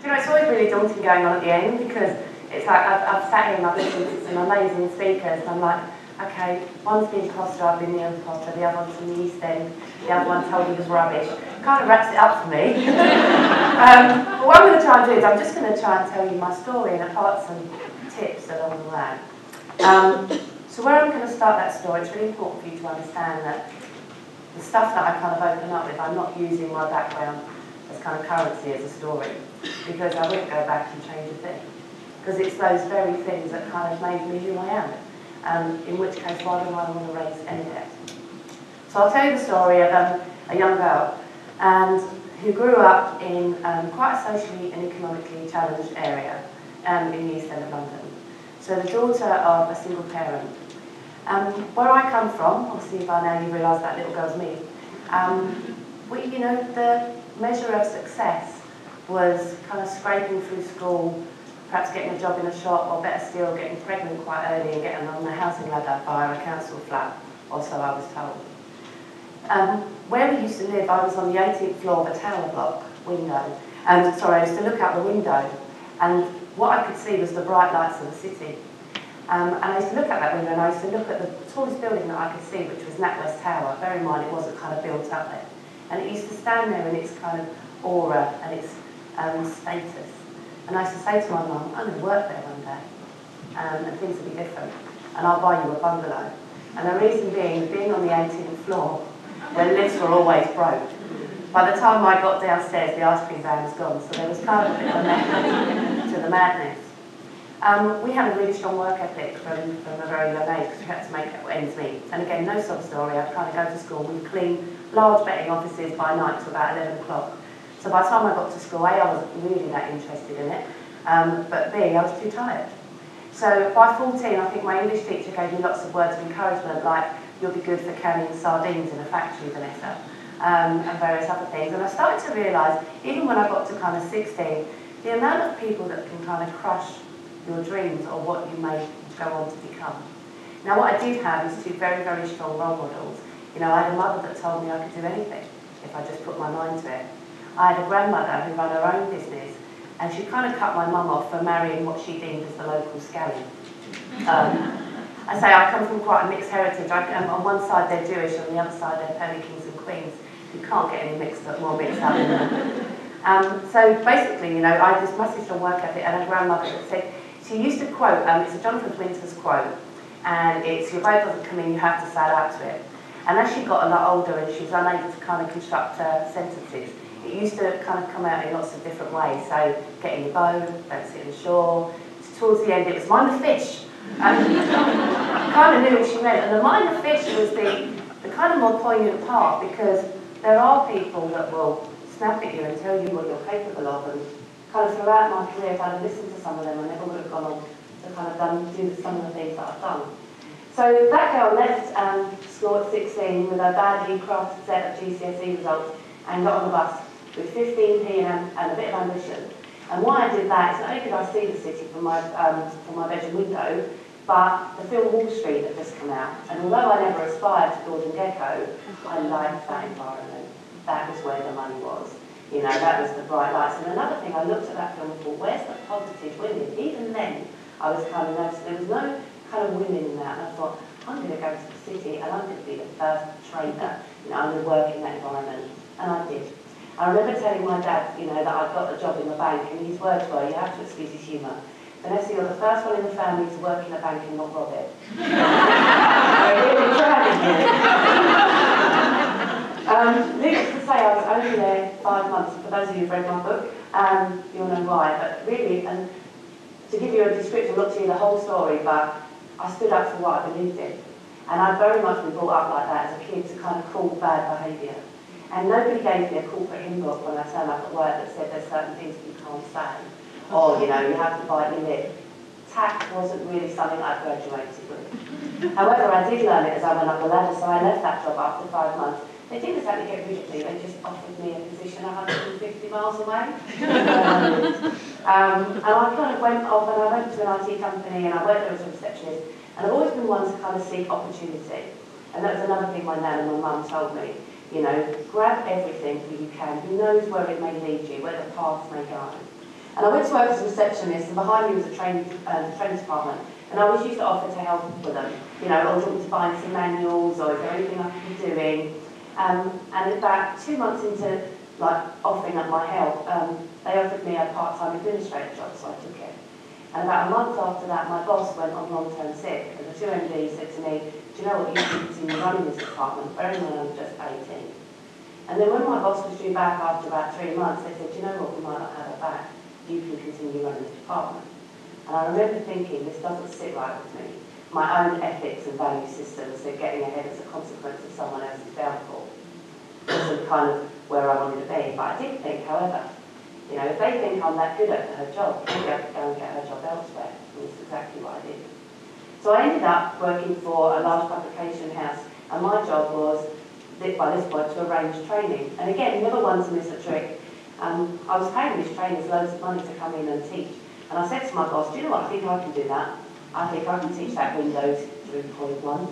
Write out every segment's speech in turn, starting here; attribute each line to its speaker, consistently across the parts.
Speaker 1: You know, it's always really daunting going on at the end, because it's like I've sat here and I've listened to some amazing speakers, and I'm like, okay, one's been Costa, I've been the other Costa, the other one's from the East End, the other one told me it was rubbish. Kind of wraps it up for me. But what I'm going to try and do is I'm just going to try and tell you my story and impart some tips along the way. So where I'm going to start that story, it's really important for you to understand that the stuff that I kind of open up with, I'm not using my background as kind of currency as a story, because I wouldn't go back and change a thing. Because it's those very things that kind of made me who I am. In which case, why would I want to raise any debt? So I'll tell you the story of a young girl who grew up in quite a socially and economically challenged area in the East End of London. So the daughter of a single parent. Where I come from, obviously by now you realise that little girl's me, you know, the measure of success was kind of scraping through school, perhaps getting a job in a shop, or better still, getting pregnant quite early and getting on the housing ladder via a council flat, or so I was told. Where we used to live, I was on the 18th floor of a tower block window. Sorry, I used to look out the window, and what I could see was the bright lights of the city. And I used to look out that window, and I used to look at the tallest building that I could see, which was NatWest Tower. Bear in mind, it wasn't kind of built up there. And it used to stand there in its kind of aura and its status. And I used to say to my mum, I'm going to work there one day, and things will be different, and I'll buy you a bungalow. And the reason being on the 18th floor, where lifts were always broke. By the time I got downstairs, the ice cream van was gone, so there was kind of a bit of a method to the madness. We had a really strong work ethic from a very young age, because we had to make ends meet. And again, no sob story, I'd kind of go to school, we'd clean large betting offices by night to about 11 o'clock. So by the time I got to school, A, I wasn't really that interested in it, but B, I was too tired. So by 14, I think my English teacher gave me lots of words of encouragement, like, you'll be good for canning sardines in a factory, Vanessa, and various other things. And I started to realise, even when I got to kind of 16, the amount of people that can kind of crush your dreams or what you may go on to become. Now what I did have is two very, very strong role models. You know, I had a mother that told me I could do anything if I just put my mind to it. I had a grandmother who ran her own business, and she kind of cut my mum off for marrying what she deemed as the local scally. I say I come from quite a mixed heritage. On one side they're Jewish, on the other side they're pearly kings and queens. You can't get any more mixed up than that. So basically, you know, I had this massive strong work ethic, and a grandmother that said, she used to quote, it's a Jonathan Winters quote, and it's, your boat doesn't come in, you have to sail out to it. And as she got a lot older and she was unable to kind of construct sentences, it used to kind of come out in lots of different ways. So, get in your boat, don't sit on the shore. Towards the end, it was mind the fish. I kind of knew what she meant. And the mind the fish was the kind of more poignant part, because there are people that will snap at you and tell you what you're capable of. And kind of throughout my career, if I'd listened to some of them, I never would have gone on to kind of do some of the things that I've done. So that girl left school at 16 with a badly crafted set of GCSE results and got on the bus with 15p and a bit of ambition. And why I did that is not only could I see the city from my bedroom window, but the film Wall Street had just come out. And although I never aspired to Gordon Gekko, I liked that environment. That was where the money was. You know, that was the bright lights. And another thing, I looked at that film and thought, where's the positive women? Even then, I was kind of noticing there was no kind of women in that. And I thought, I'm going to go to the city and I'm going to be the first trader. You know, I'm going to work in that environment. And I did. I remember telling my dad, you know, that I'd got a job in the bank, and his words were, you have to excuse his humour, Vanessa, you're the first one in the family to work in a bank and not rob it. We're really proud of you. Needless to say, I was only there 5 months. For those of you who've read my book, you'll know why. But really, and to give you a description, not to you the whole story, but I stood up for what I believed in. And I'd very much been brought up like that as a kid, to kind of call bad behaviour. And nobody gave me a corporate hymn book when I turned up at work that said there's certain things that you can't say. Or, you know, you have to bite your lip. Tact wasn't really something I graduated with. However, I did learn it as I went up the ladder, so I left that job after 5 months. They didn't exactly get rid of me, they just offered me a position 150 miles away. And I kind of went off, and I went to an IT company, and I worked there as a receptionist. And I've always been one to kind of seek opportunity. And that was another thing my nan and my mum told me. You know, grab everything that you can. Who knows where it may lead you, where the path may go. And I went to work as a receptionist, and behind me was a training department. And I always used to offer to help with them. You know, or want me to find some manuals, or is there anything I could be doing? And about 2 months into offering up my help, they offered me a part-time administrator job, so I took it. And about a month after that, my boss went on long-term sick, and the two MDs said to me, do you know what, you can continue running this department, bearing in mind I was just 18. And then when my boss was due back after about 3 months, they said, do you know what, we might not have her back, you can continue running this department. And I remember thinking, this doesn't sit right with me. My own ethics and value systems, so getting ahead as a consequence of someone else's downfall, wasn't kind of where I wanted to be. But I did think, however, you know, if they think I'm that good at her job, maybe I could go and get her job elsewhere. And that's exactly what I did. So I ended up working for a large publication house, and my job was, by this point, to arrange training. And again, never one to miss a trick. I was paying these trainers loads of money to come in and teach. And I said to my boss, do you know what, I think I can do that. I think I can teach that Windows 3.1.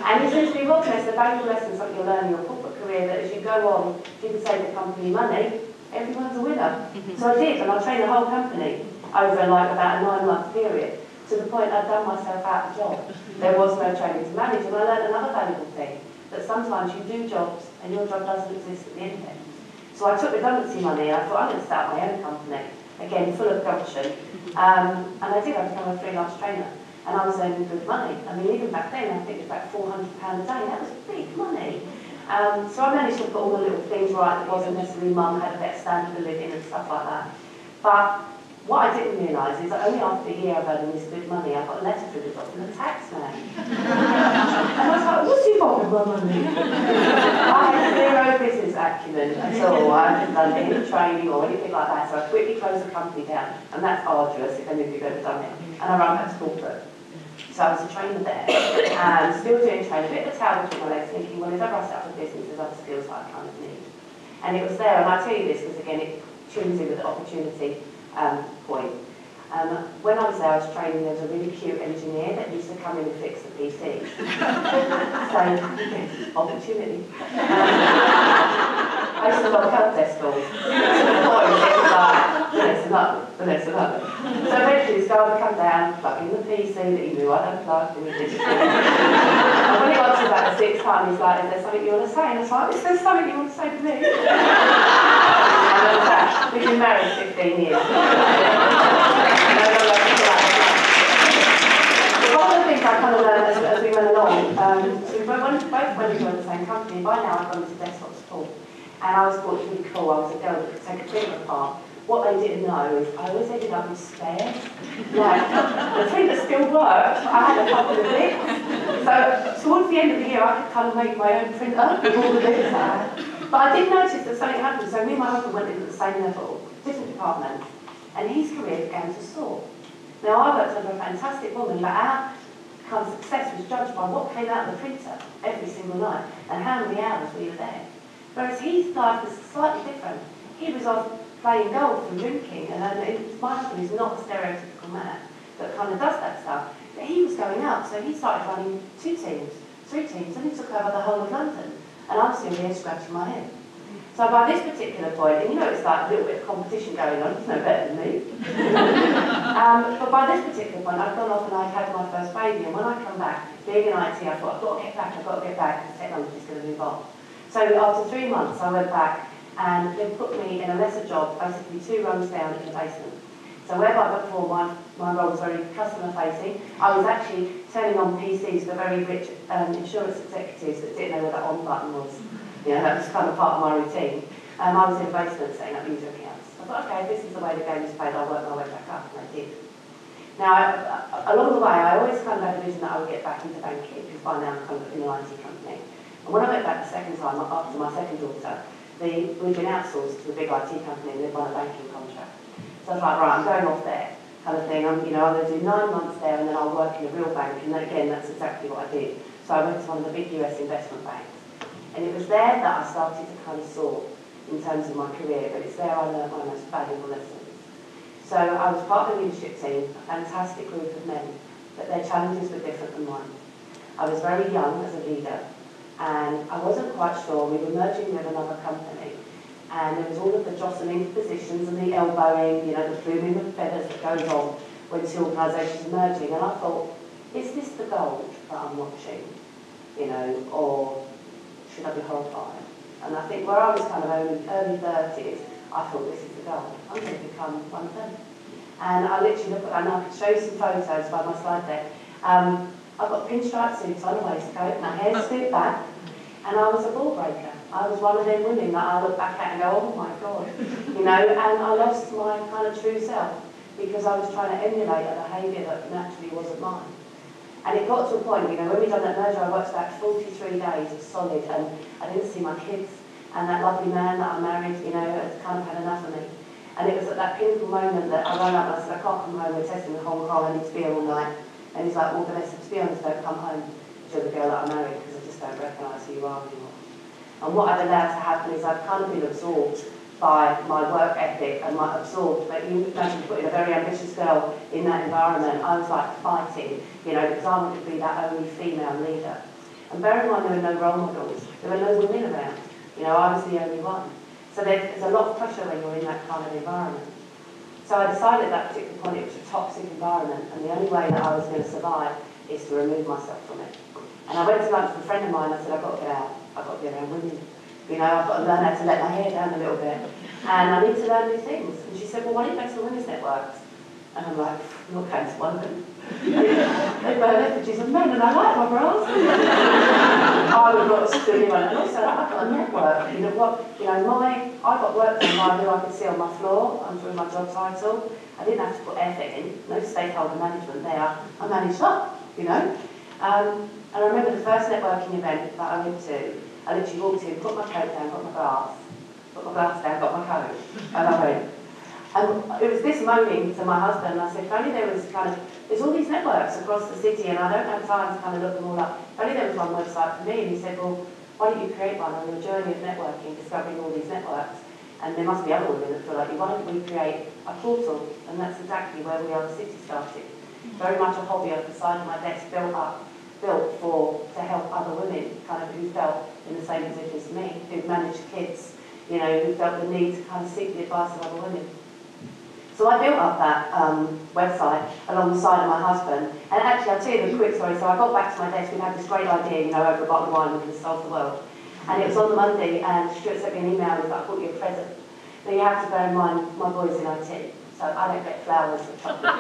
Speaker 1: And essentially what it's the valuable lessons that you'll learn in your corporate career, that as you go on, if you can save the company money, everyone's a winner. So I did, and I trained the whole company over about a 9-month period, to the point I'd done myself out of the job. There was no training to manage, and I learned another valuable thing, that sometimes you do jobs and your job doesn't exist at the end of it. So I took redundancy money, and I thought I'm going to start my own company, again, full of gumption. And I did, I became a freelance trainer, and I was earning good money. I mean, even back then, I think it was about £400 a day. That was big money. So I managed to put all the little things right that wasn't necessarily mum had a better standard of living and stuff like that. But what I didn't realise is that only after a year of earning this good money, I got a letter through the door from the tax man. And I was like, what's he got with my money? I had zero business acumen at all. I hadn't done any training or anything like that, so I quickly closed the company down, and that's arduous if any of you've ever done it. And I ran back to corporate. So I was a trainer there, and still doing training, a bit of a towel between my legs, thinking, well, if ever I set up a business, there's other skills that I kind of need. And it was there, and I tell you this because, again, it tunes in with the opportunity point. When I was there, I was training, there was a really cute engineer that used to come in and fix the PCs. So, opportunity. I used to love help desk calls. Vanessa Vallely. So eventually this guy would come down, plug in the PC that he knew I don't plug, and he did it. And when it got to about the 6th time, he's like, is there something you want to say? And I was like, is there something you want to say to me? We've been married 15 years. One of the things I kind of learned as we went along, so we both went into the same company. By now I'd gone into desktop support, and I was thought it was really cool. I was a girl that could take a printer apart. What they didn't know is I always ended up with spares. Like, the printer still worked, I had a couple of bits. So towards the end of the year, I could kind of make my own printer with all the bits I had. But I did notice that something happened. So me and my husband went in at the same level, different departments, and his career began to soar. Now, I worked under a fantastic woman, but our kind of success was judged by what came out of the printer every single night and how many hours we were there. Whereas his life was slightly different. He was off playing golf and drinking, and my husband is not a stereotypical man that kind of does that stuff. But he was going out, so he started running 2 teams, 3 teams, and he took over the whole of London. And I'm still here scratching my head. So by this particular point, and you know it's like a little bit of competition going on, it's no better than me. But by this particular point, I'd gone off and I'd had my first baby, and when I come back, being in IT, I thought, I've got to get back, because technology's going to move on. So after 3 months, I went back, and they put me in a lesser job, basically 2 rooms down in the basement. So where before my role was very customer facing, I was actually turning on PCs for very rich insurance executives that didn't know where that on button was. You know, that was kind of part of my routine. I was in the basement setting up user accounts. I thought, okay, this is the way the game is played, I'll work my way back up, and I did. Now, along the way, I always kind of had a vision that I would get back into banking, because by now I'm kind of in an IT company. And when I went back the second time, after my second daughter, we'd been outsourced to a big IT company and they'd won a banking contract. So I was like, right, I'm going off there, kind of thing. I'm going to do 9 months there and then I'll work in a real bank. And then again, that's exactly what I did. So I went to one of the big US investment banks. And it was there that I started to kind of soar in terms of my career, but it's there I learned my most valuable lessons. So I was part of the leadership team, a fantastic group of men, but their challenges were different than mine. I was very young as a leader, and I wasn't quite sure. We were merging with another company,
Speaker 2: and there was all of the jostling positions and the elbowing, you know, the pluming of feathers that goes on when two organisations are merging. And I thought, is this the gold that I'm watching, you know, or should I be horrified? And I think where I was kind of early 30s, I thought, this is the goal. I'm going to become one of them. And I literally look at, and I could show you some photos by my slide deck. I've got pinstripe suits on a waistcoat, my hair's scooped back, and I was a ball breaker. I was one of them women that I look back at and go, oh my God, you know, and I lost my kind of true self because I was trying to emulate a behaviour that naturally wasn't mine. And it got to a point, you know, when we done that merger, I worked about 43 days of solid, and I didn't see my kids, and that lovely man that I married, you know, had kind of had enough of me. And it was at that pinnacle moment that I rang up and I said, I can't come home, we're testing the Hong Kong, I need to be here all night. And he's like, well, Vanessa, to be honest, don't come home to the girl that I married because I just don't recognise who you are anymore. And what I've allowed to happen is I've kind of been absorbed by my work ethic and my absorbed, but you imagine putting a very ambitious girl in that environment, I was like fighting, you know, because I wanted to be that only female leader. And bear in mind there were no role models, there were no women around, you know, I was the only one. So there's a lot of pressure when you're in that kind of environment. So I decided at that particular point it was a toxic environment, and the only way that I was going to survive is to remove myself from it. And I went to lunch with a friend of mine, I said, I've got to get out, I've got to be around women. You know, I've got to learn how to let my hair down a little bit. And I need to learn new things. And she said, well, why don't you go to the women's networks? And I'm like, you're going to one of them. They burn effigies of men, and I like my bras. I would not do anyone. And also, I've got a network. You know what? You know, I got work done by who I could see on my floor under my job title. I didn't have to put effort in. No stakeholder management there. I managed up, you know. And I remember the first networking event that I went to. I literally walked in, put my coat down, got my glass down, got my coat, and I went. And it was this moaning to my husband, and I said, if only there was kind of, there's all these networks across the city, and I don't have time to kind of look them all up. If only there was one website for me. And he said, well, why don't you create one on your journey of networking, discovering all these networks? And there must be other women that feel like you. Why don't we create a portal? And that's exactly where We Are the City started. Very much a hobby at the side of my desk, built to help other women kind of who felt in the same position as me, who've managed kids, you know, who felt the need to kind of seek the advice of other women. So I built up that website alongside of my husband, and actually I'll tell you the quick story. So I got back to my desk, we had this great idea, you know, over a bottle of wine we could solve the world. And it was on the Monday, and Stuart sent me an email, he's like, I bought you a present. Now you have to bear in mind, my boy's in IT, so I don't get flowers or chocolate.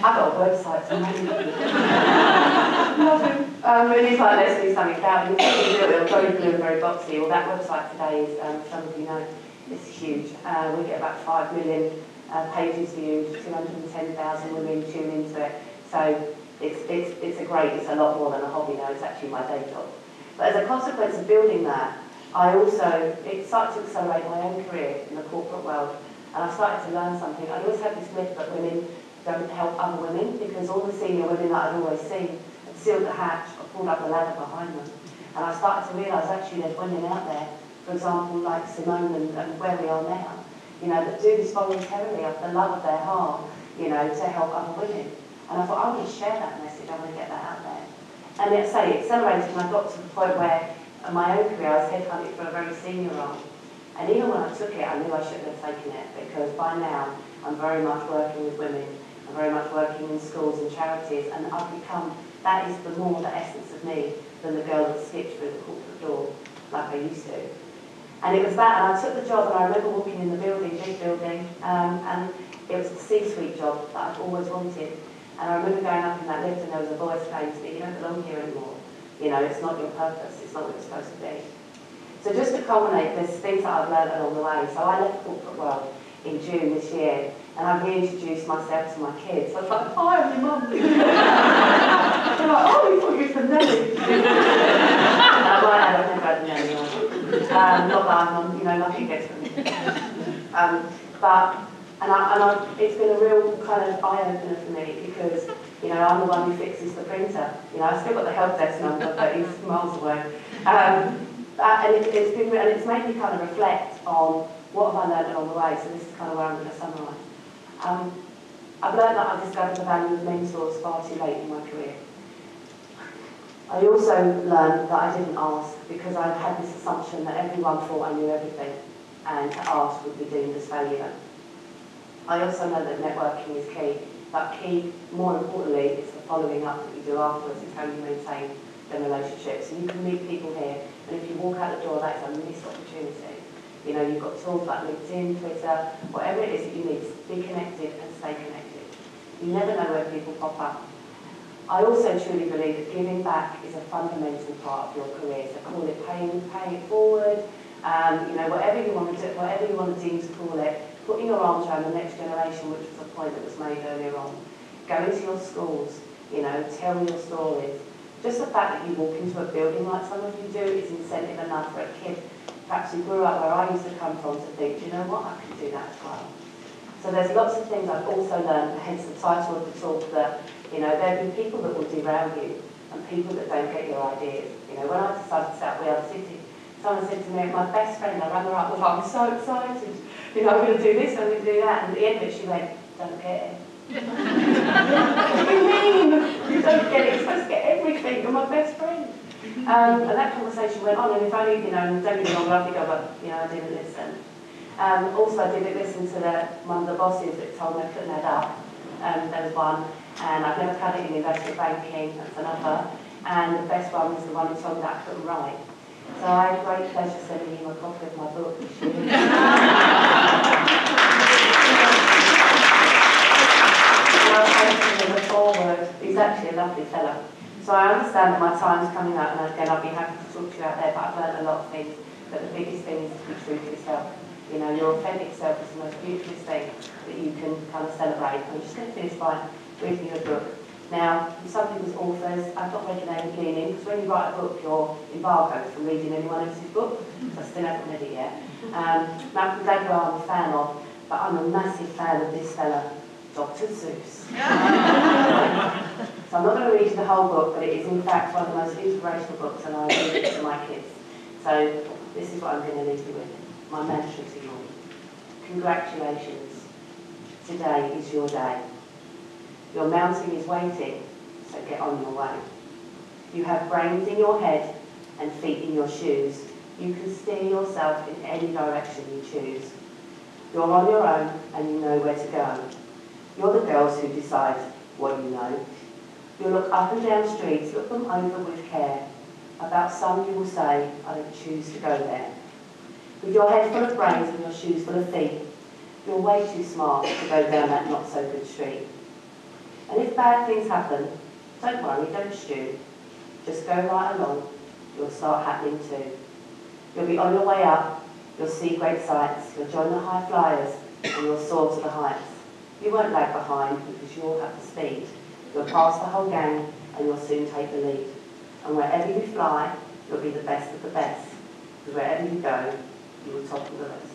Speaker 2: I've got a website, so maybe. And he's like, let's do something about it. It's very blue and very boxy. Well, that website today is, some of you know, it's huge. We get about 5 million pages viewed, 210,000 women tune into it. So it's a lot more than a hobby now. It's actually my day job. But as a consequence of building that, it started to accelerate my own career in the corporate world. And I started to learn something. I always had this myth that women don't help other women, because all the senior women that I'd always seen had sealed the hatch or pulled up the ladder behind them. And I started to realise actually there's women out there, for example, like Simone and where we are now, you know, that do this voluntarily of the love of their heart, you know, to help other women. And I thought, I want to share that message, I want to get that out there. And it accelerated, and I got to the point where in my own career I was headhunted for a very senior role. And even when I took it, I knew I shouldn't have taken it, because by now I'm very much working with women, I'm very much working in schools and charities, and I've become, that is the essence of me than the girl that skipped through the corporate door like I used to. And it was that, and I took the job, and I remember walking in the building, big building, and it was a C-suite job that I've always wanted. And I remember going up in that lift, and there was a voice saying to me, you don't belong here anymore. You know, it's not your purpose, it's not what you're supposed to be. So just to culminate, there's things that I've learned along the way. So I left the corporate world in June this year, and I reintroduced myself to my kids. I was like, hi, I'm your mum. They're like, oh, we thought you were from Nelly. I've never had a Nelly. Not that I'm, you know, nothing gets from me. It's been a real kind of eye-opener for me, because, you know, I'm the one who fixes the printer. You know, I've still got the help desk number, but he's miles away. And it's made me kind of reflect on what have I learned along the way. So this is kind of where I'm going to summarise. I've learned that I discovered the value of mentors far too late in my career. I also learned that I didn't ask because I had this assumption that everyone thought I knew everything, and to ask would be deemed as failure. I also know that networking is key, but key, more importantly, is the following up that you do afterwards. It's how you maintain the relationship. So you can meet people here, and if you walk out the door, that's a missed opportunity. You know, you've got tools like LinkedIn, Twitter, whatever it is that you need to be connected and stay connected. You never know where people pop up. I also truly believe that giving back is a fundamental part of your career. So call it paying it forward, you know, whatever you want to do, whatever you want to deem to call it, putting your arms around the next generation, which was a point that was made earlier on. Go into your schools, you know, tell your stories. Just the fact that you walk into a building like some of you do is incentive enough for a kid, perhaps who grew up where I used to come from, to think, you know what, I can do that as well. So there's lots of things I've also learned, hence the title of the talk, that, you know, there'll be people that will derail you and people that don't get your ideas. You know, when I decided to set up We Are the City, someone said to me, my best friend, I rang her up, I'm so excited. You know, I'm going to do this, I'm going to do that. And at the end of it, she went, don't get it. What do you mean? You don't get it, you're supposed to get everything, you're my best friend. And that conversation went on, and if only, you know, don't get me wrong, I think you know, I didn't listen. Also, I didn't listen to one of the bosses that told me I couldn't add up. There was one, and I've never had it in investment banking, that's another. And the best one was the one who told me that I couldn't write. So I had great pleasure sending him a copy of my book this year. The foreword. He's actually a lovely fellow. So I understand that my time's coming up, and again, I'd be happy to talk to you out there, but I've learned a lot of things. But the biggest thing is to be true to yourself. You know, your authentic self is the most beautiful thing that you can kind of celebrate. I'm just going to finish by reading you a book. Now, some people's authors, I've not read the name of Leaning, because when you write a book, you're embargoed from reading anyone else's book, so I still haven't read it yet. Malcolm Gladwell I'm a fan of, but I'm a massive fan of this fella, Dr. Seuss. So I'm not going to read you the whole book, but it is in fact one of the most inspirational books, and I read it to my kids. So this is what I'm going to leave you with, my mantra to you all. Congratulations. Today is your day. Your mountain is waiting, so get on your way. You have brains in your head and feet in your shoes. You can steer yourself in any direction you choose. You're on your own and you know where to go. You're the girls who decide what you know. You look up and down streets, look them over with care. About some you will say, I don't choose to go there. With your head full of brains and your shoes full of feet, you're way too smart to go down that not-so-good street. And if bad things happen, don't worry, don't stew. Just go right along, you'll start happening too. You'll be on your way up, you'll see great sights, you'll join the high flyers, and you'll soar to the heights. You won't lag behind because you'll have the speed. You'll pass the whole gang, and you'll soon take the lead. And wherever you fly, you'll be the best of the best. Because wherever you go, you will topple the rest.